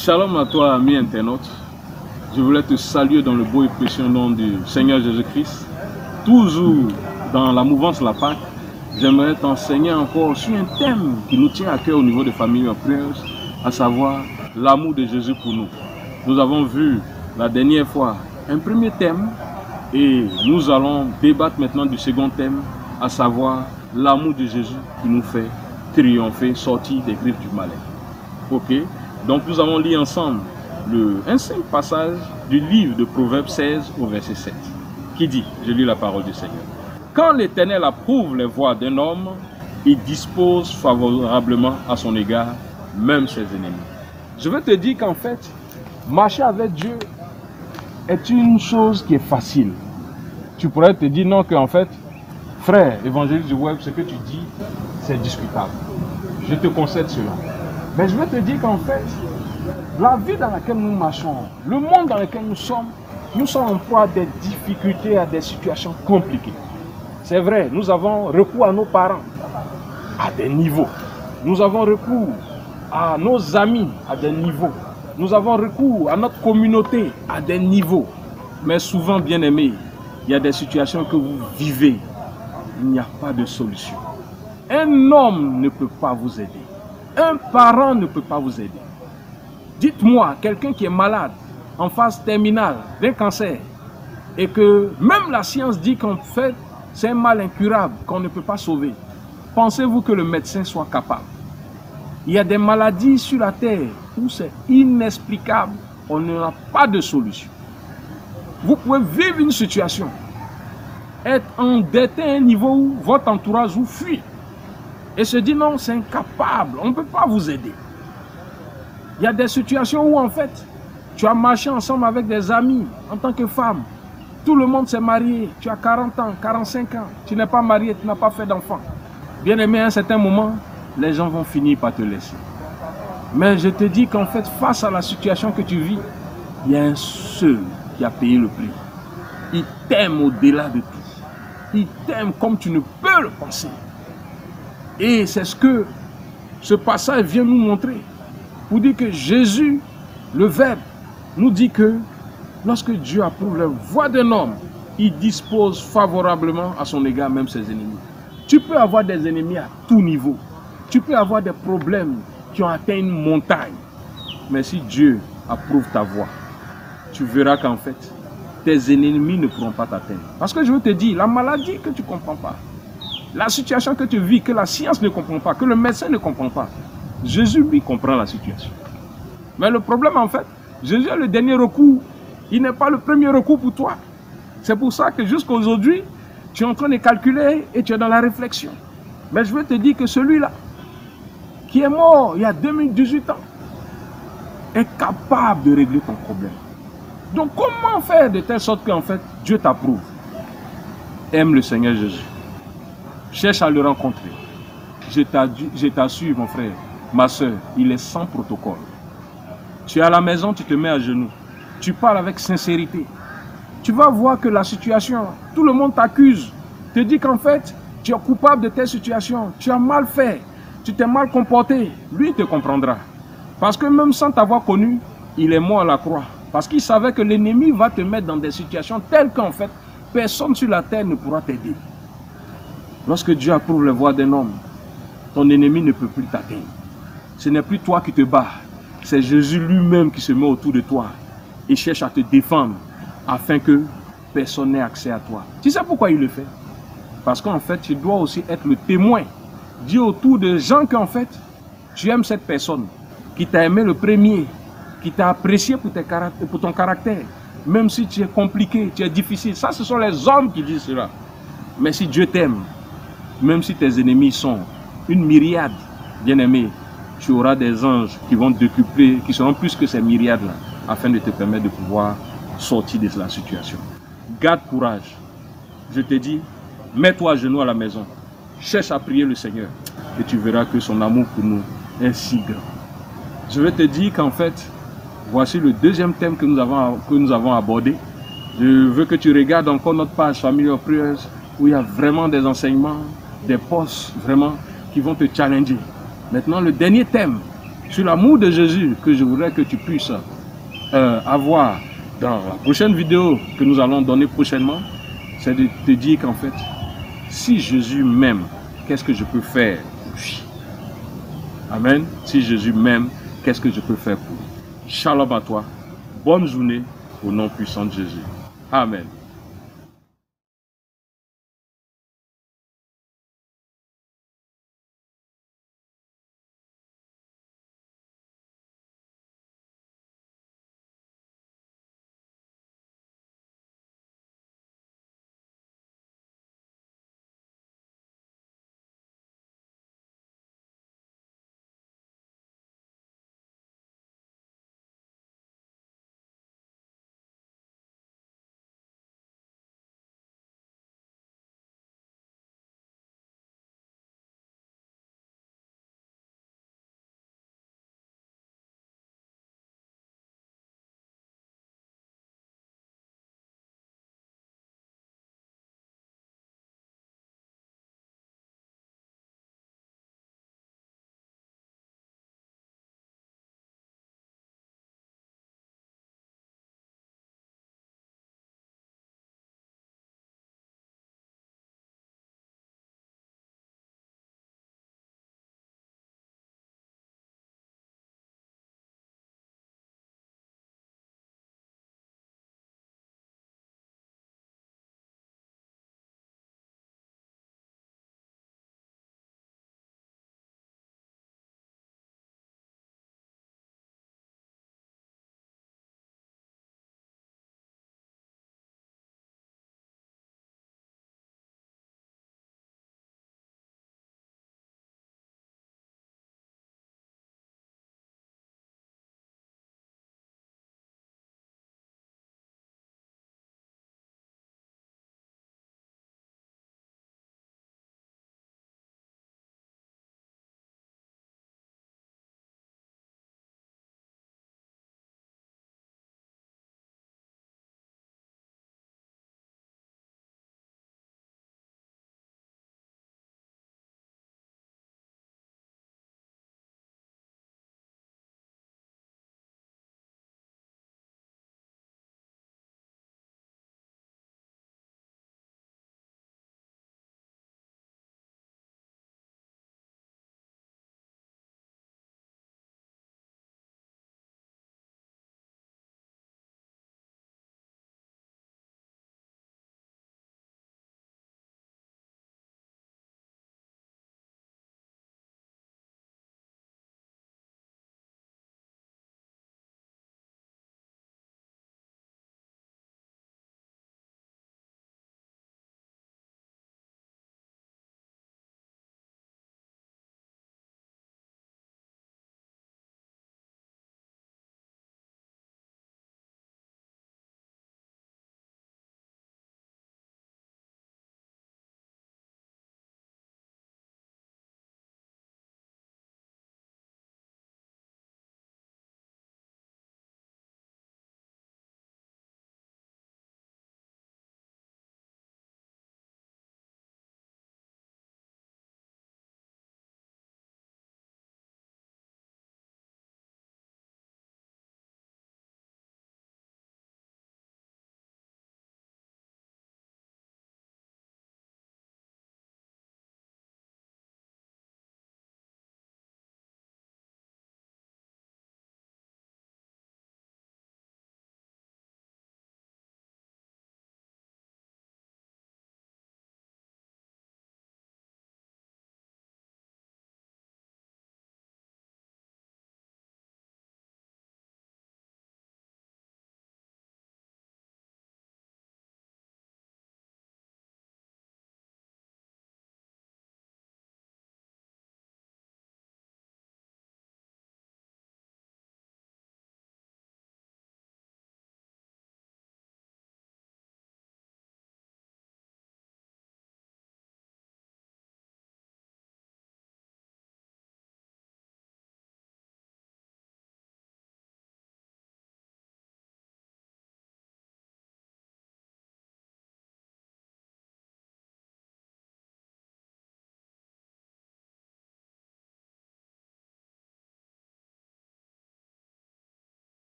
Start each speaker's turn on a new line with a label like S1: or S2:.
S1: Shalom à toi, ami internaute. Je voulais te saluer dans le beau et précieux nom du Seigneur Jésus-Christ. Toujours dans la mouvance La Pâque, j'aimerais t'enseigner encore sur un thème qui nous tient à cœur au niveau de Family of Prayers, à savoir l'amour de Jésus pour nous. Nous avons vu la dernière fois un premier thème et nous allons débattre maintenant du second thème, à savoir l'amour de Jésus qui nous fait triompher, sortir des griffes du malin. Ok? Donc nous allons lire ensemble un simple passage du livre de Proverbes 16 au verset 7 qui dit, je lis la parole du Seigneur: quand l'Éternel approuve les voies d'un homme, il dispose favorablement à son égard même ses ennemis. Je veux te dire qu'en fait, marcher avec Dieu est une chose qui est facile. Tu pourrais te dire non, qu'en fait, frère évangéliste du web, ce que tu dis, c'est discutable. Je te concède cela. Mais je veux te dire qu'en fait, la vie dans laquelle nous marchons, le monde dans lequel nous sommes en proie à des difficultés, à des situations compliquées. C'est vrai, nous avons recours à nos parents à des niveaux. Nous avons recours à nos amis à des niveaux. Nous avons recours à notre communauté à des niveaux. Mais souvent, bien aimés, il y a des situations que vous vivez. Il n'y a pas de solution. Un homme ne peut pas vous aider. Un parent ne peut pas vous aider. Dites-moi, quelqu'un qui est malade, en phase terminale d'un cancer, et que même la science dit qu'en fait, c'est un mal incurable qu'on ne peut pas sauver. Pensez-vous que le médecin soit capable? Il y a des maladies sur la terre où c'est inexplicable, on n'a pas de solution. Vous pouvez vivre une situation, être endetté à un niveau où votre entourage vous fuit, et se dit non, c'est incapable, on ne peut pas vous aider. Il y a des situations où en fait, tu as marché ensemble avec des amis en tant que femme. Tout le monde s'est marié, tu as 40 ans, 45 ans, tu n'es pas marié, tu n'as pas fait d'enfant. Bien aimé, à un certain moment, les gens vont finir par te laisser. Mais je te dis qu'en fait, face à la situation que tu vis, il y a un seul qui a payé le prix. Il t'aime au-delà de tout. Il t'aime comme tu ne peux le penser. Et c'est ce que ce passage vient nous montrer. Pour dire que Jésus, le Verbe, nous dit que lorsque Dieu approuve la voie d'un homme, il dispose favorablement à son égard même ses ennemis. Tu peux avoir des ennemis à tout niveau. Tu peux avoir des problèmes qui ont atteint une montagne. Mais si Dieu approuve ta voie, tu verras qu'en fait, tes ennemis ne pourront pas t'atteindre. Parce que je veux te dire, la maladie que tu ne comprends pas, la situation que tu vis, que la science ne comprend pas, que le médecin ne comprend pas, Jésus, lui, comprend la situation. Mais le problème, en fait, Jésus est le dernier recours. Il n'est pas le premier recours pour toi. C'est pour ça que jusqu'à aujourd'hui, tu es en train de calculer et tu es dans la réflexion. Mais je veux te dire que celui-là, qui est mort il y a 2018 ans, est capable de régler ton problème. Donc comment faire de telle sorte qu'en fait, Dieu t'approuve? Aime le Seigneur Jésus. Cherche à le rencontrer. Je t'assure, mon frère, ma soeur, il est sans protocole. Tu es à la maison, tu te mets à genoux. Tu parles avec sincérité. Tu vas voir que la situation, tout le monde t'accuse. Te dit qu'en fait, tu es coupable de telle situation. Tu as mal fait. Tu t'es mal comporté. Lui, il te comprendra. Parce que même sans t'avoir connu, il est mort à la croix. Parce qu'il savait que l'ennemi va te mettre dans des situations telles qu'en fait, personne sur la terre ne pourra t'aider. Lorsque Dieu approuve les voies d'un homme, ton ennemi ne peut plus t'atteindre. Ce n'est plus toi qui te bats. C'est Jésus lui-même qui se met autour de toi et cherche à te défendre afin que personne n'ait accès à toi. Tu sais pourquoi il le fait? Parce qu'en fait, tu dois aussi être le témoin. Dis autour de gens qu'en fait, tu aimes cette personne qui t'a aimé le premier, qui t'a apprécié pour ton caractère. Même si tu es compliqué, tu es difficile. Ça, ce sont les hommes qui disent cela. Mais si Dieu t'aime, même si tes ennemis sont une myriade, bien aimé, tu auras des anges qui vont décupler, qui seront plus que ces myriades-là, afin de te permettre de pouvoir sortir de la situation. Garde courage. Je te dis, mets-toi à genoux à la maison. Cherche à prier le Seigneur. Et tu verras que son amour pour nous est si grand. Je vais te dire qu'en fait, voici le deuxième thème que nous avons abordé. Je veux que tu regardes encore notre page Family of Prayers, où il y a vraiment des enseignements, des posts vraiment qui vont te challenger. Maintenant, le dernier thème sur l'amour de Jésus que je voudrais que tu puisses avoir dans la prochaine vidéo que nous allons donner prochainement, c'est de te dire qu'en fait, si Jésus m'aime, qu'est-ce que je peux faire pour lui? Amen. Si Jésus m'aime, qu'est-ce que je peux faire pour lui? Shalom à toi. Bonne journée au nom puissant de Jésus. Amen.